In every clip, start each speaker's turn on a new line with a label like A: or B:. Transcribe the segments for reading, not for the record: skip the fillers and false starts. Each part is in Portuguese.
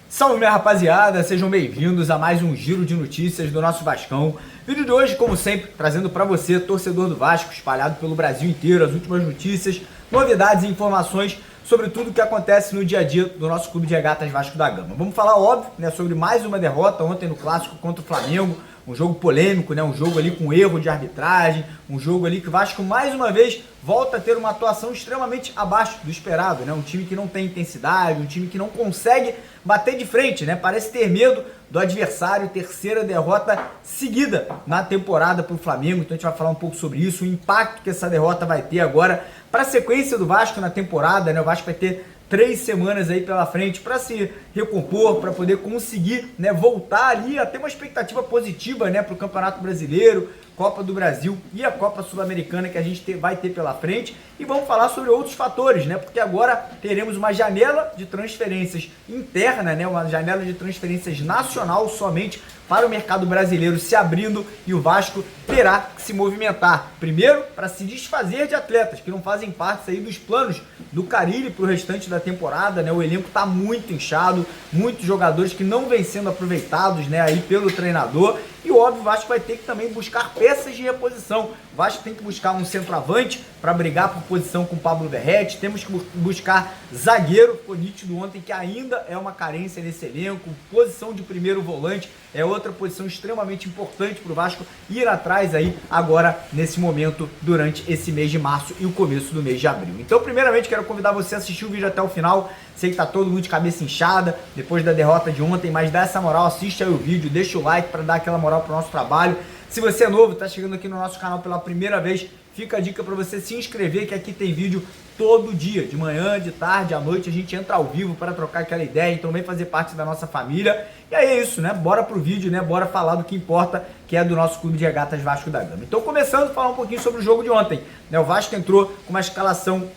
A: Salve, minha rapaziada, sejam bem-vindos a mais um giro de notícias do nosso Vascão. Vídeo de hoje, como sempre, trazendo para você, torcedor do Vasco, espalhado pelo Brasil inteiro, as últimas notícias, novidades e informações sobre tudo o que acontece no dia a dia do nosso Clube de Regatas Vasco da Gama. Vamos falar, óbvio, né, sobre mais uma derrota ontem no Clássico contra o Flamengo, um jogo polêmico, né, um jogo ali com erro de arbitragem, um jogo ali que o Vasco mais uma vez volta a ter uma atuação extremamente abaixo do esperado, né, um time que não tem intensidade, um time que não consegue bater de frente, né, parece ter medo do adversário, terceira derrota seguida na temporada para o Flamengo. Então a gente vai falar um pouco sobre isso, o impacto que essa derrota vai ter agora para a sequência do Vasco na temporada, né, o Vasco vai ter 3 semanas aí pela frente para se recompor, para poder conseguir, né, voltar ali a ter uma expectativa positiva, né, para o Campeonato Brasileiro, Copa do Brasil e a Copa Sul-Americana que a gente vai ter pela frente. E vamos falar sobre outros fatores, né, porque agora teremos uma janela de transferências interna, né, uma janela de transferências nacional somente para o mercado brasileiro se abrindo, e o Vasco terá que se movimentar. Primeiro, para se desfazer de atletas que não fazem parte aí dos planos do Carille para o restante da temporada, né? O elenco está muito inchado, muitos jogadores que não vêm sendo aproveitados, né, aí pelo treinador. E óbvio, o Vasco vai ter que também buscar peças de reposição. O Vasco tem que buscar um centroavante para brigar por posição com o Pablo Verratti. Temos que buscar zagueiro. Ficou nítido ontem que ainda é uma carência nesse elenco. Posição de primeiro volante é outra posição extremamente importante para o Vasco ir atrás aí agora nesse momento durante esse mês de março e o começo do mês de abril. Então, primeiramente, quero convidar você a assistir o vídeo até o final. Sei que tá todo mundo de cabeça inchada depois da derrota de ontem, mas dá essa moral, assiste aí o vídeo, deixa o like para dar aquela moral pro nosso trabalho. Se você é novo, tá chegando aqui no nosso canal pela primeira vez, fica a dica para você se inscrever, que aqui tem vídeo todo dia, de manhã, de tarde, à noite, a gente entra ao vivo para trocar aquela ideia, então vem fazer parte da nossa família. E aí é isso, né? Bora pro vídeo, né? Bora falar do que importa, que é do nosso Clube de Regatas Vasco da Gama. Então, começando a falar um pouquinho sobre o jogo de ontem, né? O Vasco entrou com uma escalação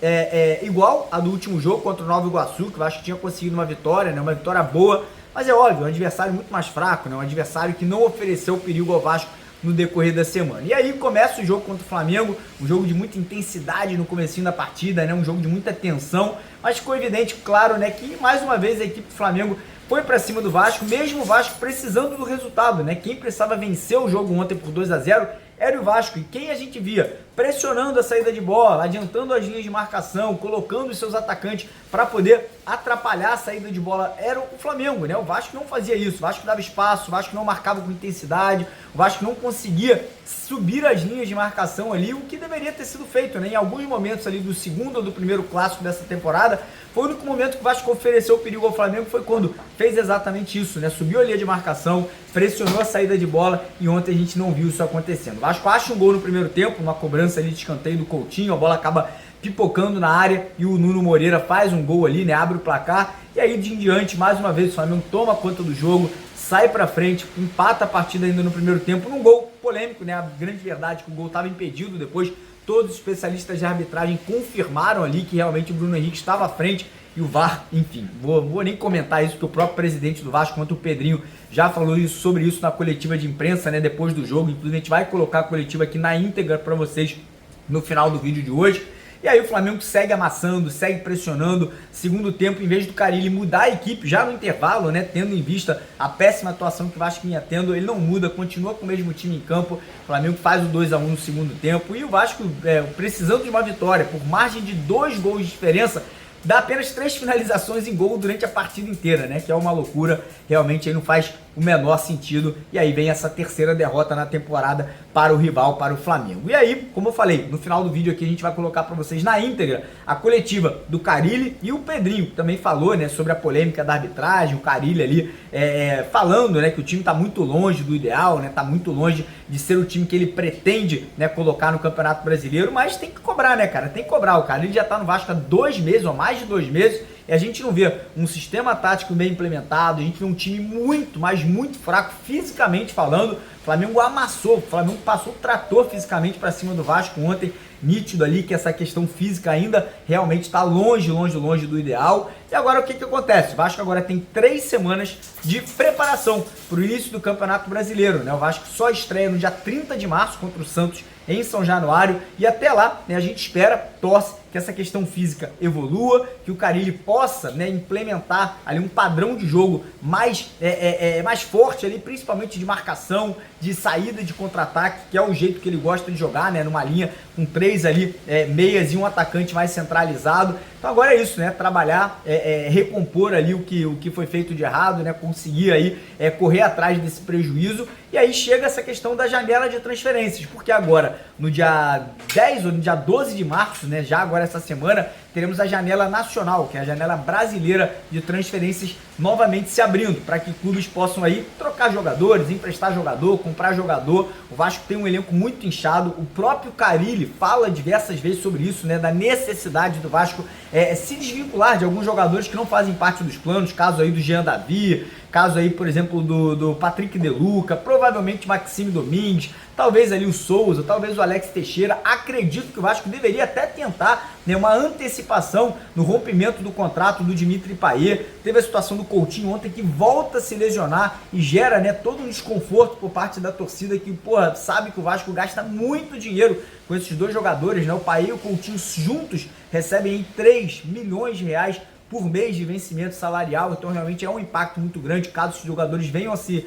A: igual a do último jogo contra o Nova Iguaçu, que o Vasco tinha conseguido uma vitória, né? Uma vitória boa, mas é óbvio, um adversário muito mais fraco, né? Um adversário que não ofereceu perigo ao Vasco no decorrer da semana. E aí começa o jogo contra o Flamengo, um jogo de muita intensidade no comecinho da partida, né? Um jogo de muita tensão, mas ficou evidente, claro, né, que mais uma vez a equipe do Flamengo foi para cima do Vasco, mesmo o Vasco precisando do resultado, né? Quem precisava vencer o jogo ontem por 2-0 era o Vasco, e quem a gente via pressionando a saída de bola, adiantando as linhas de marcação, colocando os seus atacantes para poder atrapalhar a saída de bola era o Flamengo, né? O Vasco não fazia isso, o Vasco dava espaço, o Vasco não marcava com intensidade, o Vasco não conseguia subir as linhas de marcação ali, o que deveria ter sido feito, né? Em alguns momentos ali do segundo ou do primeiro clássico dessa temporada, foi o único momento que o Vasco ofereceu perigo ao Flamengo, foi quando fez exatamente isso, né? Subiu a linha de marcação, pressionou a saída de bola, e ontem a gente não viu isso acontecendo. O Vasco acha um gol no primeiro tempo, uma cobrança ali de escanteio do Coutinho, a bola acaba pipocando na área e o Nuno Moreira faz um gol ali, né? Abre o placar, e aí de em diante, mais uma vez, o Flamengo toma conta do jogo, sai pra frente, empata a partida ainda no primeiro tempo, num gol polêmico, né? A grande verdade é que o gol estava impedido, depois todos os especialistas de arbitragem confirmaram ali que realmente o Bruno Henrique estava à frente, e o VAR, enfim, vou nem comentar isso, porque o próprio presidente do Vasco, quanto o Pedrinho, já falou sobre isso na coletiva de imprensa, né, depois do jogo. Inclusive a gente vai colocar a coletiva aqui na íntegra para vocês no final do vídeo de hoje. E aí o Flamengo segue amassando, segue pressionando. Segundo tempo, em vez do Carille mudar a equipe já no intervalo, né, tendo em vista a péssima atuação que o Vasco vinha tendo, ele não muda, continua com o mesmo time em campo. O Flamengo faz o 2-1 no segundo tempo, e o Vasco, precisando de uma vitória por margem de 2 gols de diferença, dá apenas 3 finalizações em gol durante a partida inteira, né? Que é uma loucura, realmente aí não faz o menor sentido. E aí vem essa terceira derrota na temporada para o rival, para o Flamengo. E aí, como eu falei, no final do vídeo aqui a gente vai colocar para vocês na íntegra a coletiva do Carille, e o Pedrinho também falou, né, sobre a polêmica da arbitragem. O Carille ali falando, né, que o time está muito longe do ideal, né? Tá muito longe de ser o time que ele pretende, né, colocar no Campeonato Brasileiro, mas tem que cobrar, né, cara? Tem que cobrar. O Carille já tá no Vasco há 2 meses, ou mais de 2 meses, e a gente não vê um sistema tático bem implementado, a gente vê um time muito, mas mas muito fraco fisicamente falando. O Flamengo amassou, o Flamengo passou o trator fisicamente para cima do Vasco ontem, nítido ali que essa questão física ainda realmente está longe do ideal. E agora o que acontece? O Vasco agora tem 3 semanas de preparação para o início do Campeonato Brasileiro, né? O Vasco só estreia no dia 30 de março contra o Santos em São Januário, e até lá, né, a gente espera, torce que essa questão física evolua, que o Carille possa, né, implementar ali um padrão de jogo mais forte ali, principalmente de marcação, de saída de contra-ataque, que é o jeito que ele gosta de jogar, né, numa linha com 3 ali, meias e um atacante mais centralizado. Então agora é isso, né, trabalhar, recompor ali o que foi feito de errado, né, conseguir aí correr atrás desse prejuízo. E aí chega essa questão da janela de transferências, porque agora, no dia 10 ou no dia 12 de março, né, já agora essa semana, teremos a janela nacional, que é a janela brasileira de transferências novamente se abrindo, para que clubes possam aí trocar jogadores, emprestar jogador, comprar jogador. O Vasco tem um elenco muito inchado, o próprio Carille fala diversas vezes sobre isso, né, da necessidade do Vasco se desvincular de alguns jogadores que não fazem parte dos planos, caso aí do Jean Davi, caso aí, por exemplo, do Patrick De Luca, provavelmente Maxime Domingues, talvez ali o Souza, talvez o Alex Teixeira. Acredito que o Vasco deveria até tentar, né, uma antecipação no rompimento do contrato do Dimitri Payet. Teve a situação do Coutinho ontem, que volta a se lesionar e gera, né, todo um desconforto por parte da torcida, que, porra, sabe que o Vasco gasta muito dinheiro com esses dois jogadores, né? O Payet e o Coutinho juntos recebem aí 3 milhões de reais por mês de vencimento salarial, então realmente é um impacto muito grande caso os jogadores venham a se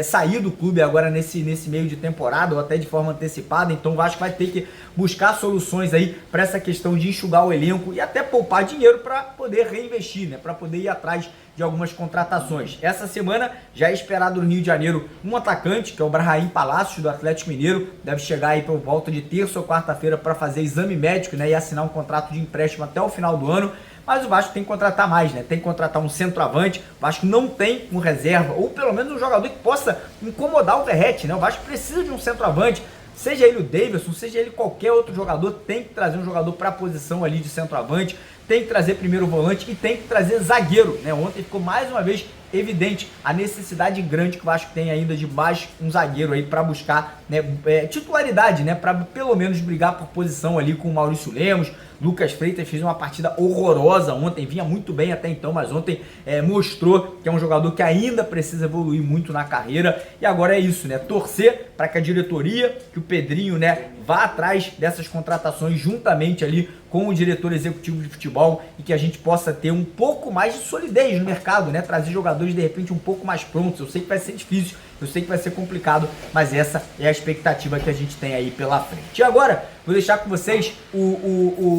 A: sair do clube agora nesse meio de temporada ou até de forma antecipada. Então o Vasco vai ter que buscar soluções aí para essa questão de enxugar o elenco e até poupar dinheiro para poder reinvestir, né, para poder ir atrás de algumas contratações. Essa semana já é esperado no Rio de Janeiro um atacante, que é o Brahim Palácios, do Atlético Mineiro, deve chegar aí por volta de terça ou quarta-feira para fazer exame médico, né, e assinar um contrato de empréstimo até o final do ano. Mas o Vasco tem que contratar mais, né? Tem que contratar um centroavante. O Vasco não tem um reserva, ou pelo menos um jogador que possa incomodar o Verratti, né? O Vasco precisa de um centroavante, seja ele o Davidson, seja ele qualquer outro jogador, tem que trazer um jogador para a posição ali de centroavante, tem que trazer primeiro volante e tem que trazer zagueiro, né? Ontem ficou mais uma vez evidente a necessidade grande que o Vasco tem ainda de mais um zagueiro aí para buscar, né, titularidade, né, para pelo menos brigar por posição ali com o Maurício Lemos. Lucas Freitas fez uma partida horrorosa ontem, vinha muito bem até então, mas ontem mostrou que é um jogador que ainda precisa evoluir muito na carreira. E agora é isso, né, torcer para que a diretoria, que o Pedrinho, né, vá atrás dessas contratações juntamente ali com o diretor executivo de futebol e que a gente possa ter um pouco mais de solidez no mercado, né, trazer jogadores de repente um pouco mais prontos. Eu sei que vai ser difícil, eu sei que vai ser complicado, mas essa é a expectativa que a gente tem aí pela frente. E agora, vou deixar com vocês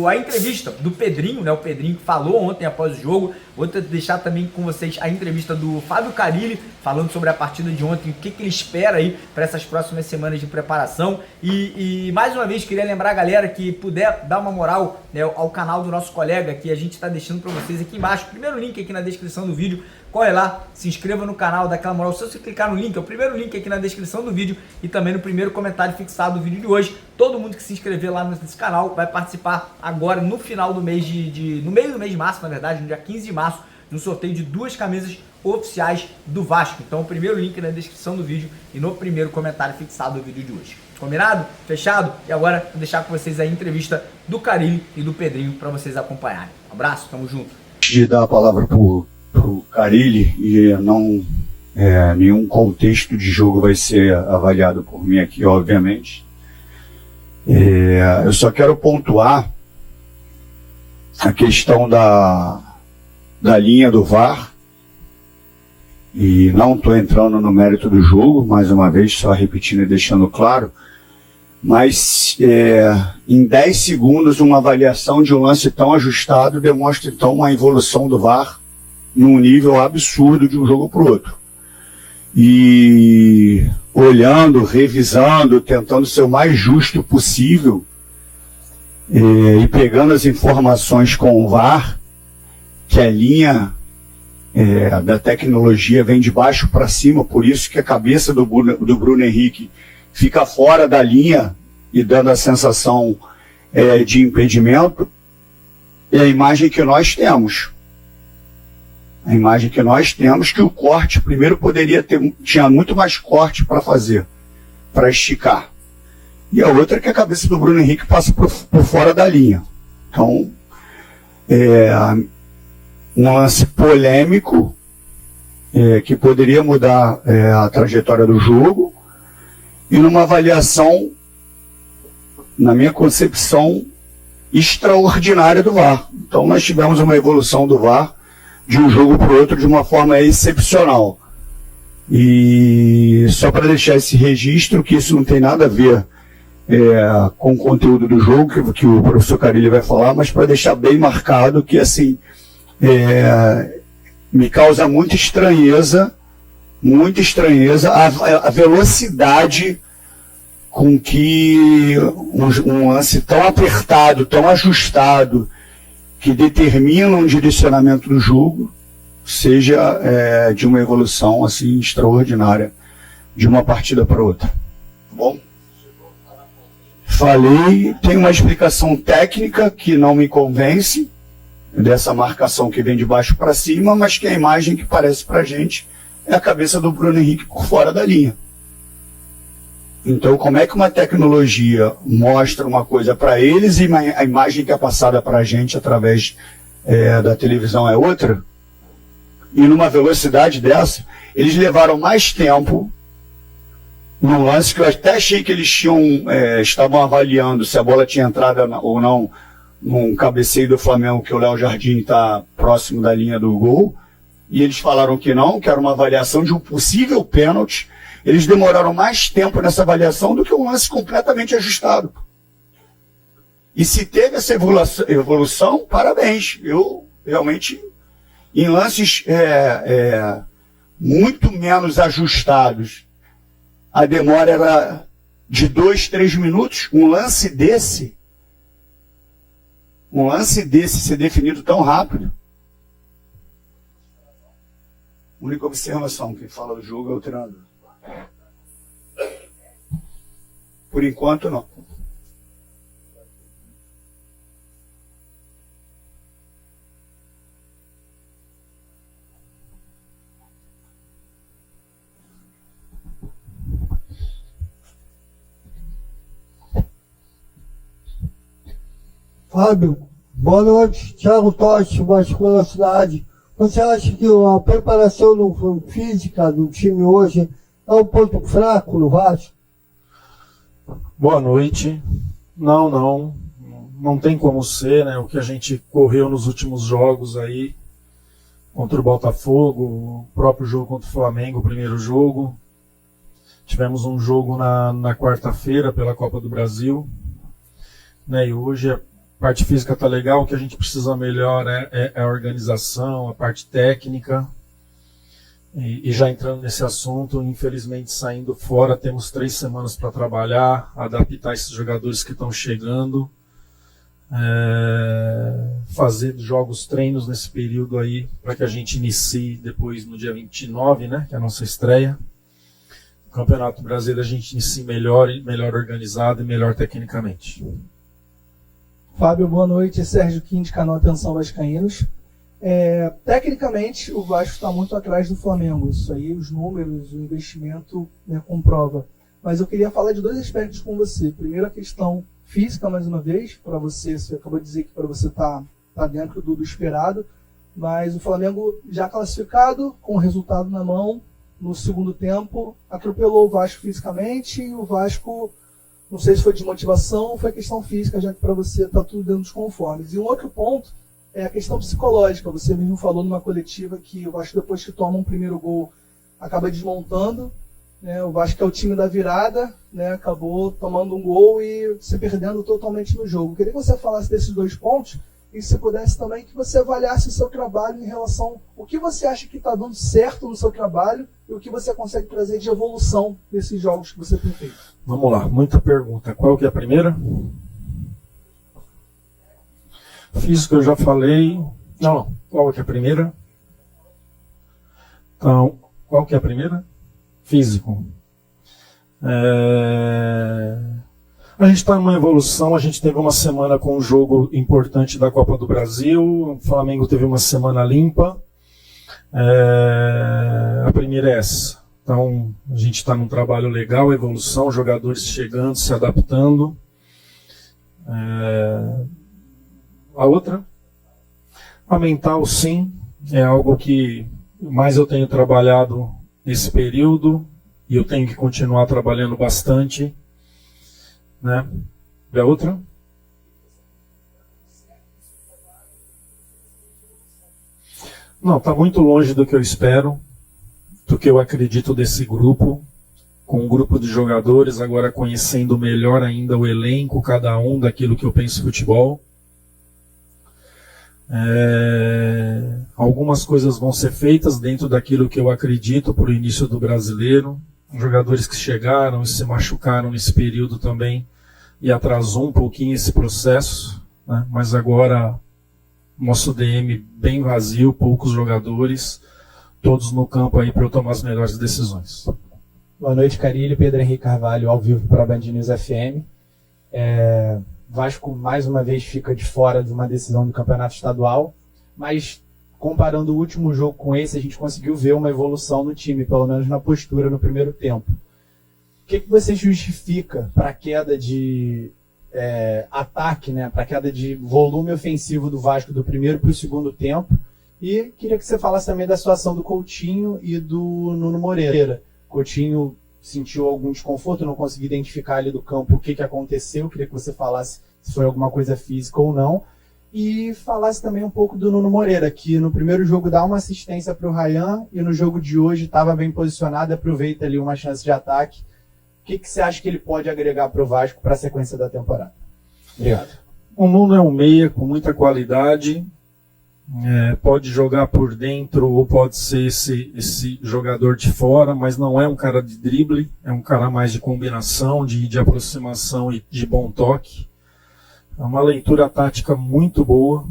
A: a entrevista do Pedrinho, né? O Pedrinho que falou ontem após o jogo. Vou deixar também com vocês a entrevista do Fábio Carille, falando sobre a partida de ontem, o que ele espera aí para essas próximas semanas de preparação. E mais uma vez, queria lembrar a galera que puder dar uma moral, né, ao canal do nosso colega, que a gente está deixando para vocês aqui embaixo. Primeiro link aqui na descrição do vídeo. Corre lá, se inscreva no canal, dá aquela moral. Se você clicar no link, é o primeiro link aqui na descrição do vídeo e também no primeiro comentário fixado do vídeo de hoje. Todo mundo que se inscrever lá nesse canal vai participar agora no final do mês no meio do mês de março, na verdade, no dia 15 de março, no sorteio de 2 camisas oficiais do Vasco. Então o primeiro link na descrição do vídeo e no primeiro comentário fixado do vídeo de hoje. Combinado? Fechado? E agora vou deixar com vocês a entrevista do Carille e do Pedrinho para vocês acompanharem. Um abraço, tamo junto.
B: Antes de dar a palavra pro Carille, e não nenhum contexto de jogo vai ser avaliado por mim aqui, obviamente. Eu só quero pontuar a questão da linha do VAR, e não estou entrando no mérito do jogo, mais uma vez, só repetindo e deixando claro, mas em 10 segundos uma avaliação de um lance tão ajustado demonstra então uma evolução do VAR num nível absurdo de um jogo para o outro. E olhando, revisando, tentando ser o mais justo possível, e pegando as informações com o VAR, que a linha da tecnologia vem de baixo para cima, por isso que a cabeça do Bruno Henrique fica fora da linha e dando a sensação de impedimento, é a imagem que nós temos. A imagem que nós temos, que o corte, primeiro tinha muito mais corte para fazer, para esticar. E a outra é que a cabeça do Bruno Henrique passa por fora da linha. Então, um lance polêmico, que poderia mudar a trajetória do jogo, e numa avaliação, na minha concepção, extraordinária do VAR. Então nós tivemos uma evolução do VAR de um jogo para o outro de uma forma excepcional. E só para deixar esse registro, que isso não tem nada a ver com o conteúdo do jogo, que o professor Carilli vai falar, mas para deixar bem marcado que, assim, me causa muita estranheza a velocidade com que um lance tão apertado, tão ajustado, que determina um direcionamento do jogo, seja de uma evolução assim extraordinária de uma partida para outra. Tá bom? Falei, tem uma explicação técnica que não me convence, dessa marcação que vem de baixo para cima, mas que a imagem que parece para a gente é a cabeça do Bruno Henrique por fora da linha. Então, como é que uma tecnologia mostra uma coisa para eles e a imagem que é passada para a gente através da televisão é outra? E numa velocidade dessa, eles levaram mais tempo num lance que eu até achei que eles estavam avaliando se a bola tinha entrado ou não num cabeceio do Flamengo, que o Léo Jardim está próximo da linha do gol, e eles falaram que não, que era uma avaliação de um possível pênalti. Eles demoraram mais tempo nessa avaliação do que um lance completamente ajustado. E se teve essa evolução, parabéns. Eu realmente, em lances muito menos ajustados, a demora era de 2, 3 minutos. Um lance desse ser definido tão rápido. A única observação, quem fala do jogo é o treinador. Por enquanto, não.
C: Fábio, boa noite. Thiago Totti, Vasco Velocidade. Você acha que a preparação física do time hoje é um ponto fraco no Vasco?
D: Boa noite. Não tem como ser, né? O que a gente correu nos últimos jogos aí, contra o Botafogo, o próprio jogo contra o Flamengo, o primeiro jogo. Tivemos um jogo na quarta-feira pela Copa do Brasil, né? E hoje a parte física tá legal, o que a gente precisa melhor é a organização, a parte técnica. E já entrando nesse assunto, infelizmente saindo fora, temos 3 semanas para trabalhar, adaptar esses jogadores que estão chegando, fazer jogos, treinos nesse período aí, para que a gente inicie depois no dia 29, né, que é a nossa estreia. O Campeonato Brasileiro a gente inicie melhor organizado e melhor tecnicamente.
E: Fábio, boa noite. Sérgio Quintes, canal Atenção Vascaínos. Tecnicamente, o Vasco está muito atrás do Flamengo. Isso aí, os números, o investimento, né, comprova. Mas eu queria falar de 2 aspectos com você. Primeiro, a questão física, mais uma vez, para você acabou de dizer que para você tá dentro do esperado, mas o Flamengo já classificado, com o resultado na mão, no segundo tempo, atropelou o Vasco fisicamente, e o Vasco, não sei se foi desmotivação ou foi questão física, já que para você está tudo dentro dos conformes. E um outro ponto é a questão psicológica. Você mesmo falou numa coletiva que o Vasco, depois que toma um primeiro gol, acaba desmontando, né? O Vasco é o time da virada, né? Acabou tomando um gol e se perdendo totalmente no jogo. Eu queria que você falasse desses 2 pontos e, se pudesse também, que você avaliasse o seu trabalho em relação ao que você acha que está dando certo no seu trabalho e o que você consegue trazer de evolução nesses jogos que você tem feito.
D: Vamos lá, muita pergunta. Qual que é a primeira? Físico eu já falei. Não, qual que é a primeira? Então, qual que é a primeira? Físico. A gente está numa evolução, a gente teve uma semana com um jogo importante da Copa do Brasil, o Flamengo teve uma semana limpa, A primeira é essa. Então, a gente está num trabalho legal, evolução, jogadores chegando, se adaptando. A outra? A mental, sim, é algo que mais eu tenho trabalhado nesse período e eu tenho que continuar trabalhando bastante, né? E a outra? Não, está muito longe do que eu espero, do que eu acredito desse grupo, com um grupo de jogadores, agora conhecendo melhor ainda o elenco, cada um daquilo que eu penso futebol. Algumas coisas vão ser feitas dentro daquilo que eu acredito para o início do Brasileiro. Jogadores que chegaram e se machucaram nesse período também e atrasou um pouquinho esse processo, né? Mas agora nosso DM bem vazio, poucos jogadores, todos no campo aí para eu tomar as melhores decisões.
F: Boa noite, Carilho. Pedro Henrique Carvalho, ao vivo para a Band News FM. Vasco, mais uma vez, fica de fora de uma decisão do campeonato estadual, mas comparando o último jogo com esse, a gente conseguiu ver uma evolução no time, pelo menos na postura no primeiro tempo. O que você justifica para a queda de ataque, né, para a queda de volume ofensivo do Vasco do primeiro para o segundo tempo? E queria que você falasse também da situação do Coutinho e do Nuno Moreira. Coutinho sentiu algum desconforto, não consegui identificar ali do campo o que aconteceu. Queria que você falasse se foi alguma coisa física ou não. E falasse também um pouco do Nuno Moreira, que no primeiro jogo dá uma assistência para o Ryan e no jogo de hoje estava bem posicionado, aproveita ali uma chance de ataque. O que você acha que ele pode agregar para o Vasco para a sequência da temporada? Obrigado.
D: O Nuno é um meia com muita qualidade. Pode jogar por dentro ou pode ser esse jogador de fora, mas não é um cara de drible, é um cara mais de combinação, de aproximação e de bom toque. É uma leitura tática muito boa.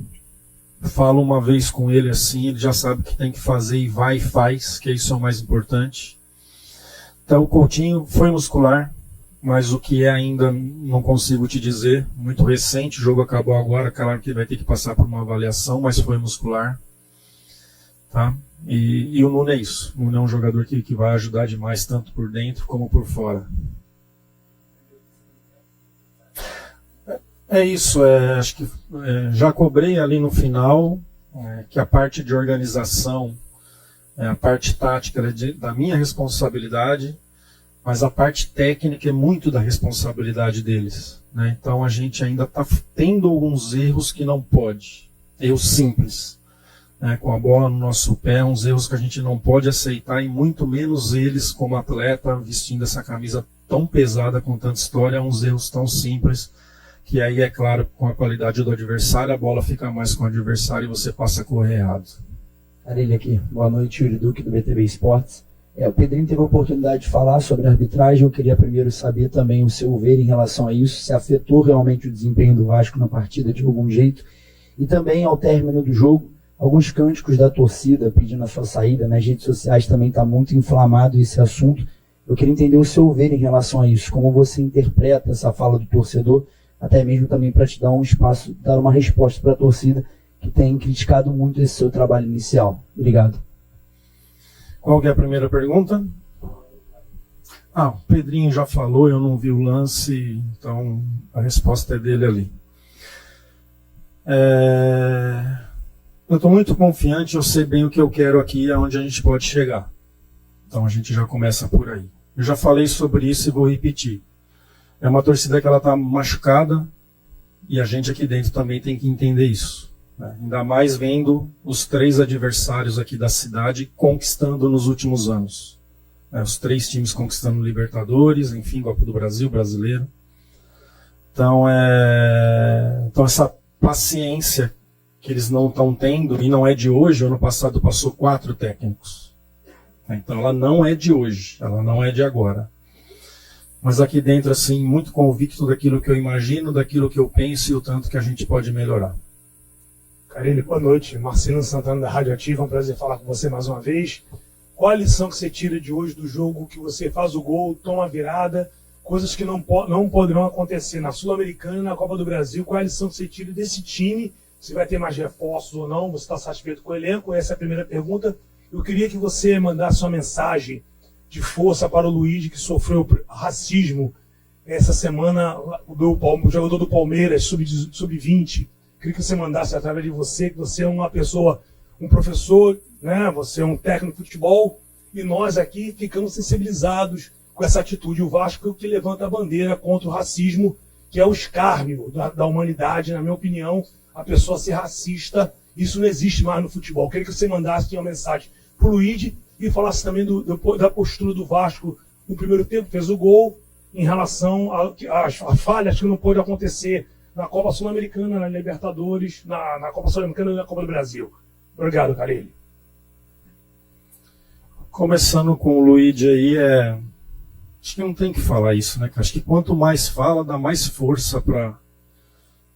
D: Falo uma vez com ele assim, ele já sabe o que tem que fazer e vai e faz, que isso é o mais importante. Então o Coutinho foi muscular, mas o que é ainda não consigo te dizer, muito recente, o jogo acabou agora, claro que vai ter que passar por uma avaliação, mas foi muscular, tá? E o Nuno é isso, o Nuno é um jogador que vai ajudar demais, tanto por dentro como por fora. É isso, acho que já cobrei ali no final, que a parte de organização, a parte tática da minha responsabilidade, mas a parte técnica é muito da responsabilidade deles, né? Então a gente ainda está tendo alguns erros que não pode, erros simples, né? Com a bola no nosso pé, uns erros que a gente não pode aceitar, e muito menos eles como atleta vestindo essa camisa tão pesada com tanta história, uns erros tão simples, que aí é claro, com a qualidade do adversário, a bola fica mais com o adversário e você passa a correr errado.
G: Carilho aqui, boa noite, Yuri Duque do BTV Esportes. O Pedrinho teve a oportunidade de falar sobre a arbitragem. Eu queria primeiro saber também o seu ver em relação a isso, se afetou realmente o desempenho do Vasco na partida de algum jeito. E também, ao término do jogo, alguns cânticos da torcida pedindo a sua saída. Nas redes sociais também está muito inflamado esse assunto. Eu queria entender o seu ver em relação a isso, como você interpreta essa fala do torcedor, até mesmo também para te dar um espaço, dar uma resposta para a torcida que tem criticado muito esse seu trabalho inicial. Obrigado.
D: Qual que é a primeira pergunta? O Pedrinho já falou, eu não vi o lance, então a resposta é dele ali. Eu estou muito confiante, eu sei bem o que eu quero aqui e aonde a gente pode chegar. Então a gente já começa por aí. Eu já falei sobre isso e vou repetir. É uma torcida que ela está machucada e a gente aqui dentro também tem que entender isso. Ainda mais vendo os 3 adversários aqui da cidade conquistando nos últimos anos. Os 3 times conquistando Libertadores, enfim, Copa do Brasil, Brasileiro. Então essa paciência que eles não estão tendo, e não é de hoje, o ano passado passou 4 técnicos. Então ela não é de hoje, ela não é de agora. Mas aqui dentro, assim, muito convicto daquilo que eu imagino, daquilo que eu penso e o tanto que a gente pode melhorar.
H: Carilho, boa noite. Marcelo Santana da Rádio Ativa, é um prazer falar com você mais uma vez. Qual a lição que você tira de hoje do jogo, que você faz o gol, toma a virada, coisas que não poderão acontecer na Sul-Americana e na Copa do Brasil? Qual a lição que você tira desse time? Se vai ter mais reforços ou não? Você está satisfeito com o elenco? Essa é a primeira pergunta. Eu queria que você mandasse uma mensagem de força para o Luigi, que sofreu racismo essa semana, o jogador do Palmeiras, sub-20. Queria que você mandasse através de você, que você é uma pessoa, um professor, né? Você é um técnico de futebol, e nós aqui ficamos sensibilizados com essa atitude. O Vasco que levanta a bandeira contra o racismo, que é o escárnio da humanidade, na minha opinião, a pessoa ser racista, isso não existe mais no futebol. Queria que você mandasse uma mensagem para o Luigi e falasse também da postura do Vasco no primeiro tempo, fez o gol, em relação às falhas que não pôde acontecer na Copa Sul-Americana, na Libertadores, na Copa Sul-Americana e na Copa do Brasil. Obrigado, Carelli.
D: Começando com o Luigi aí, acho que não tem que falar isso, né, cara? Acho que quanto mais fala, dá mais força para...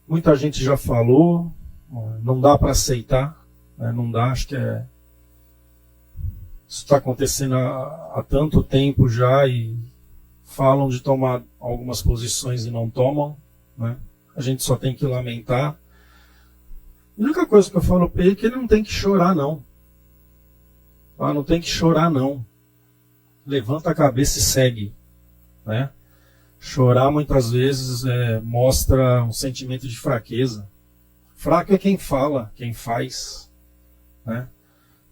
D: Muita gente já falou, não dá para aceitar, né? Não dá, acho que isso está acontecendo há tanto tempo já e falam de tomar algumas posições e não tomam, né? A gente só tem que lamentar. A única coisa que eu falo para ele é que ele não tem que chorar, não. Não tem que chorar, não. Levanta a cabeça e segue, né? Chorar muitas vezes mostra um sentimento de fraqueza. Fraco é quem fala, quem faz, né?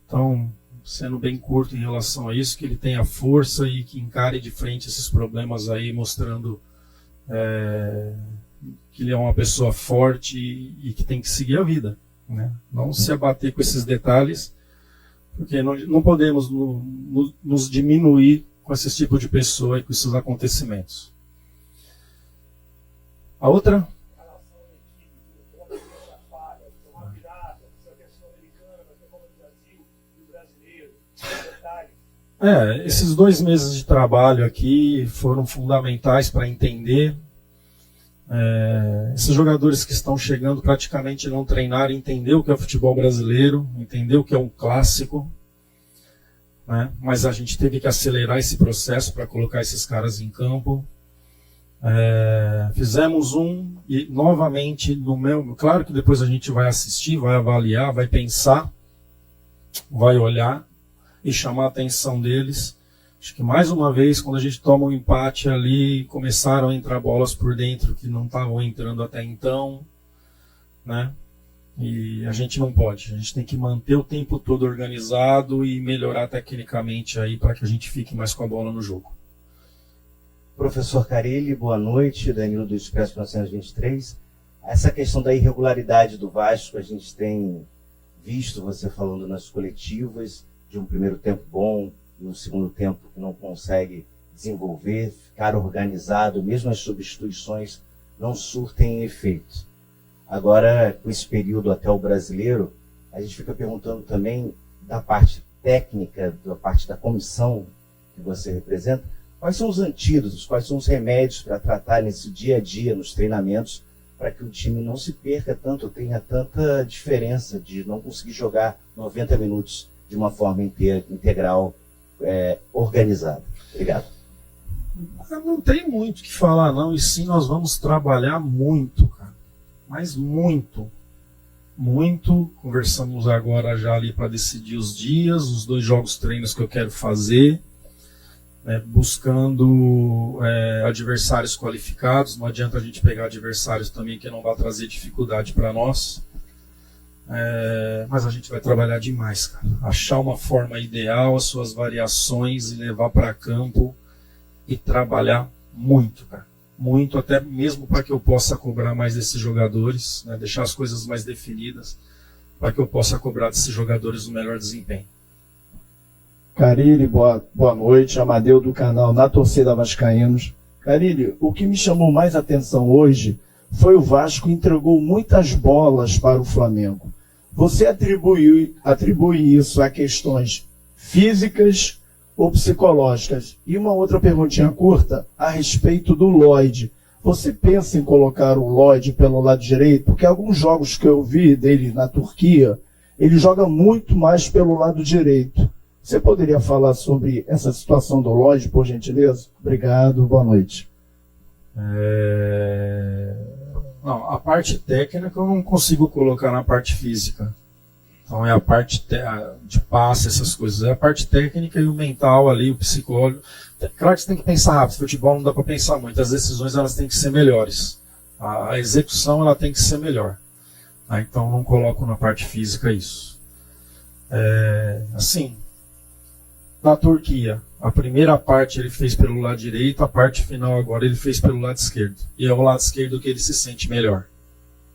D: Então, sendo bem curto em relação a isso, que ele tenha força e que encare de frente esses problemas aí, mostrando que ele é uma pessoa forte e que tem que seguir a vida, né? Não se abater com esses detalhes, porque não podemos nos diminuir com esse tipo de pessoa e com esses acontecimentos. A outra? Esses 2 meses de trabalho aqui foram fundamentais para entender. Esses jogadores que estão chegando praticamente não treinaram, entender o que é o futebol brasileiro, entender o que é um clássico, né? Mas a gente teve que acelerar esse processo para colocar esses caras em campo. Fizemos e novamente claro que depois a gente vai assistir, vai avaliar, vai pensar, vai olhar e chamar a atenção deles. Acho que mais uma vez, quando a gente toma um empate ali, começaram a entrar bolas por dentro que não estavam entrando até então, né? E a gente não pode, a gente tem que manter o tempo todo organizado e melhorar tecnicamente aí para que a gente fique mais com a bola no jogo.
I: Professor Carelli, boa noite, Danilo do Expresso 1923. Essa questão da irregularidade do Vasco, a gente tem visto você falando nas coletivas de um primeiro tempo bom, no segundo tempo que não consegue desenvolver, ficar organizado, mesmo as substituições não surtem efeito. Agora, com esse período até o Brasileiro, a gente fica perguntando também da parte técnica, da parte da comissão que você representa, quais são os antídotos, quais são os remédios para tratar nesse dia a dia, nos treinamentos, para que o time não se perca tanto, tenha tanta diferença de não conseguir jogar 90 minutos de uma forma integral, organizada. Obrigado.
D: Não tem muito o que falar, não. E sim, nós vamos trabalhar muito, cara. Mas muito. Muito. Conversamos agora já ali para decidir os dias, os 2 jogos treinos que eu quero fazer. Buscando adversários qualificados. Não adianta a gente pegar adversários também que não vai trazer dificuldade para nós. Mas a gente vai trabalhar demais, cara. Achar uma forma ideal, as suas variações e levar para campo e trabalhar muito, cara. Muito, até mesmo para que eu possa cobrar mais desses jogadores, né? Deixar as coisas mais definidas para que eu possa cobrar desses jogadores o melhor desempenho.
F: Carille, boa noite. Amadeu do canal Na Torcida Vascaínos. Carille, o que me chamou mais atenção hoje foi o Vasco entregou muitas bolas para o Flamengo. Você atribui isso a questões físicas ou psicológicas? E uma outra perguntinha curta a respeito do Lloyd. Você pensa em colocar o Lloyd pelo lado direito? Porque alguns jogos que eu vi dele na Turquia, ele joga muito mais pelo lado direito. Você poderia falar sobre essa situação do Lloyd, por gentileza? Obrigado, boa noite.
D: Não, a parte técnica eu não consigo colocar na parte física. Então é a parte de passe, essas coisas. É a parte técnica e o mental ali, o psicológico. Claro que você tem que pensar rápido. Futebol não dá para pensar muito. As decisões elas têm que ser melhores. A execução ela tem que ser melhor. Então não coloco na parte física isso. Assim, na Turquia, a primeira parte ele fez pelo lado direito, a parte final agora ele fez pelo lado esquerdo. E é o lado esquerdo que ele se sente melhor.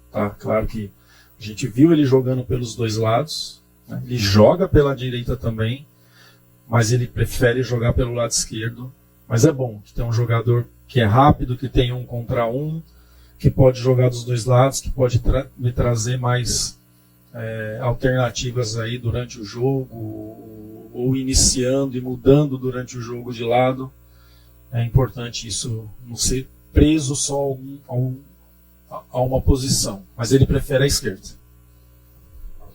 D: Tá? Claro que a gente viu ele jogando pelos dois lados, né? Ele joga pela direita também, mas ele prefere jogar pelo lado esquerdo. Mas é bom que tem um jogador que é rápido, que tem 1 contra 1, que pode jogar dos dois lados, que pode me trazer mais alternativas aí durante o jogo, ou iniciando e mudando durante o jogo de lado. É importante isso, não ser preso só a uma posição, mas ele prefere a esquerda.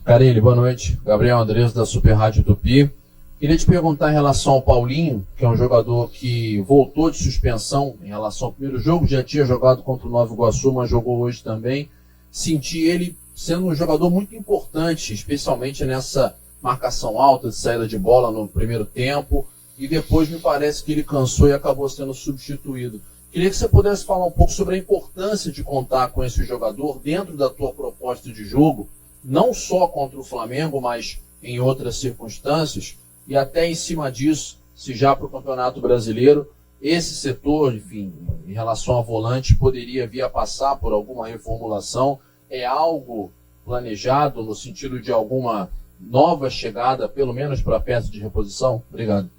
J: Carille, boa noite. Gabriel Andrés, da Super Rádio Tupi. Queria te perguntar em relação ao Paulinho, que é um jogador que voltou de suspensão em relação ao primeiro jogo, já tinha jogado contra o Nova Iguaçu, mas jogou hoje também. Senti ele sendo um jogador muito importante, especialmente nessa marcação alta de saída de bola no primeiro tempo, e depois me parece que ele cansou e acabou sendo substituído. Queria que você pudesse falar um pouco sobre a importância de contar com esse jogador dentro da tua proposta de jogo, não só contra o Flamengo, mas em outras circunstâncias, e até em cima disso, se já para o Campeonato Brasileiro, esse setor, enfim, em relação a volante, poderia vir a passar por alguma reformulação. É algo planejado no sentido de alguma nova chegada, pelo menos para a peça de reposição? Obrigado.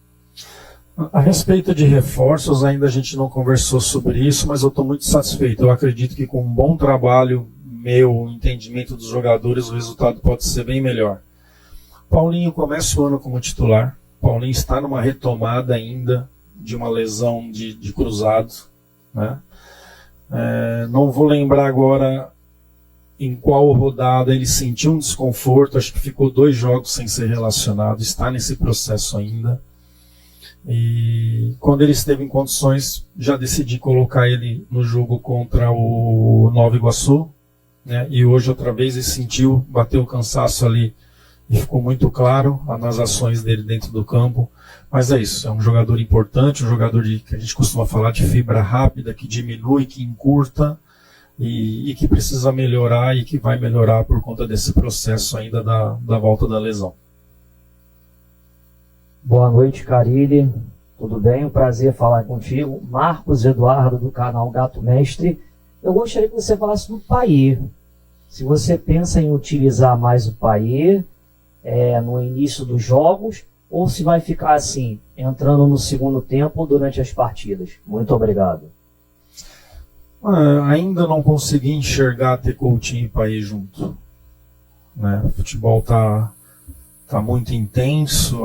D: A respeito de reforços, ainda a gente não conversou sobre isso, mas eu estou muito satisfeito. Eu acredito que com um bom trabalho meu, entendimento dos jogadores, o resultado pode ser bem melhor. Paulinho começa o ano como titular. Paulinho está numa retomada ainda de uma lesão de cruzado, né? Não vou lembrar agora em qual rodada ele sentiu um desconforto, acho que ficou 2 jogos sem ser relacionado, está nesse processo ainda. E quando ele esteve em condições, já decidi colocar ele no jogo contra o Nova Iguaçu, né? E hoje outra vez ele sentiu, bateu o cansaço ali e ficou muito claro nas ações dele dentro do campo. Mas é isso, é um jogador importante, um jogador que a gente costuma falar de fibra rápida, que diminui, que encurta e que precisa melhorar e que vai melhorar por conta desse processo ainda da volta da lesão.
K: Boa noite, Carille. Tudo bem? Um prazer falar contigo. Marcos Eduardo, do canal Gato Mestre. Eu gostaria que você falasse do Payet. Se você pensa em utilizar mais o Payet no início dos jogos, ou se vai ficar assim, entrando no segundo tempo durante as partidas. Muito obrigado.
D: Ainda não consegui enxergar ter Coutinho e Payet junto, né? O futebol tá muito intenso,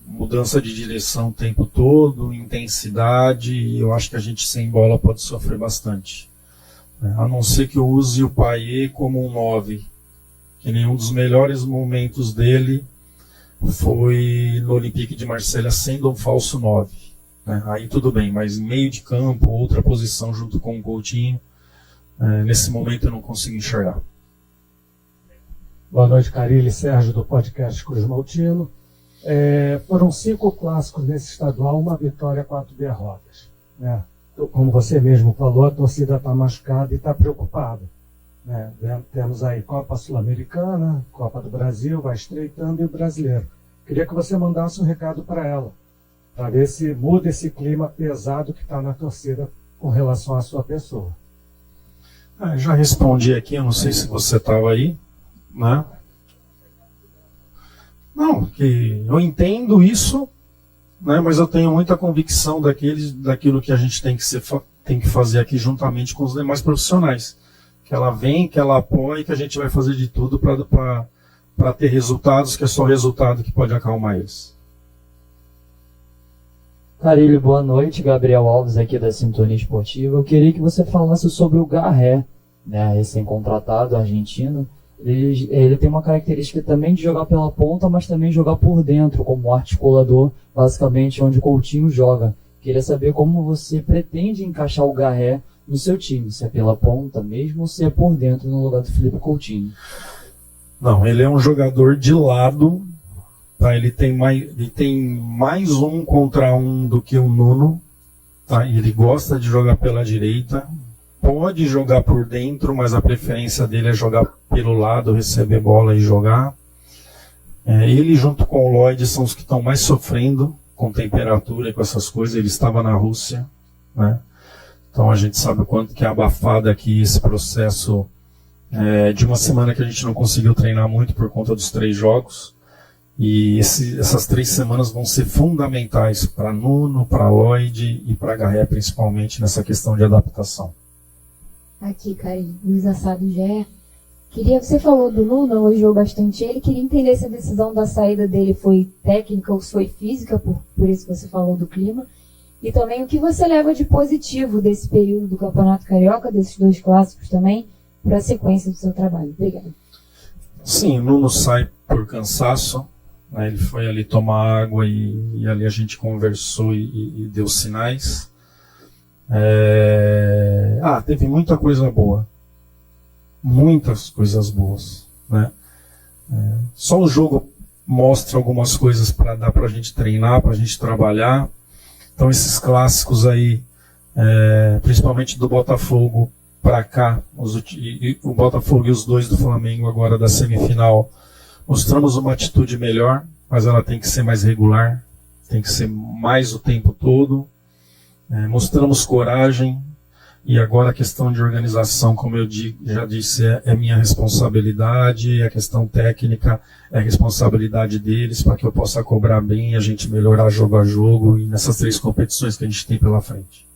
D: mudança de direção o tempo todo, intensidade, e eu acho que a gente sem bola pode sofrer bastante. A não ser que eu use o Payet como um 9, que nenhum dos melhores momentos dele foi no Olympique de Marselha sendo um falso 9. Né? Aí tudo bem, mas meio de campo, outra posição junto com o Coutinho, nesse momento eu não consigo enxergar.
L: Boa noite, Carille, Sérgio do podcast Cruz Maltino. Foram 5 clássicos nesse estadual, 1 vitória, 4 derrotas. Né? Como você mesmo falou, a torcida está machucada e está preocupada. Né? Temos aí Copa Sul-Americana, Copa do Brasil, vai estreitando, e o Brasileiro. Queria que você mandasse um recado para ela, para ver se muda esse clima pesado que está na torcida com relação à sua pessoa.
D: Já respondi aqui, eu não sei se você estava aí, né? Não, que eu entendo isso, né, mas eu tenho muita convicção daquilo que a gente tem que fazer aqui juntamente com os demais profissionais. Que ela vem, que ela apoia e que a gente vai fazer de tudo para ter resultados, que é só o resultado que pode acalmar eles.
K: Carille, boa noite. Gabriel Alves aqui da Sintonia Esportiva. Eu queria que você falasse sobre o Garré, né, recém-contratado argentino. Ele tem uma característica também de jogar pela ponta, mas também jogar por dentro, como articulador, basicamente onde o Coutinho joga. Queria saber como você pretende encaixar o Garré no seu time, se é pela ponta mesmo ou se é por dentro no lugar do Felipe Coutinho.
D: Não, ele é um jogador de lado, tá? Ele tem mais 1 contra 1 do que o Nuno, tá? Ele gosta de jogar pela direita, pode jogar por dentro, mas a preferência dele é jogar pelo lado, receber bola e jogar. Ele junto com o Lloyd são os que estão mais sofrendo com temperatura e com essas coisas. Ele estava na Rússia, né? Então a gente sabe o quanto que é abafado aqui esse processo de uma semana que a gente não conseguiu treinar muito por conta dos 3 jogos. E essas 3 semanas vão ser fundamentais para Nuno, para Lloyd e para Garré, principalmente nessa questão de adaptação.
M: Aqui, Karine, Luiz Assado Gé. Você falou do Nuno, elogiou bastante ele. Queria entender se a decisão da saída dele foi técnica ou se foi física, por isso que você falou do clima. E também o que você leva de positivo desse período do Campeonato Carioca, desses 2 clássicos também, para a sequência do seu trabalho. Obrigada.
D: Sim, o Nuno sai por cansaço, né? Ele foi ali tomar água e ali a gente conversou e deu sinais. Teve muita coisa boa. Muitas coisas boas, né? Só o jogo mostra algumas coisas para dar para a gente treinar, para a gente trabalhar. Então esses clássicos aí, principalmente do Botafogo para cá, o Botafogo e os 2 do Flamengo agora da semifinal, mostramos uma atitude melhor, mas ela tem que ser mais regular, tem que ser mais o tempo todo. Mostramos coragem. E agora a questão de organização, como eu já disse, é minha responsabilidade, a questão técnica é responsabilidade deles, para que eu possa cobrar bem e a gente melhorar jogo a jogo e nessas 3 competições que a gente tem pela frente.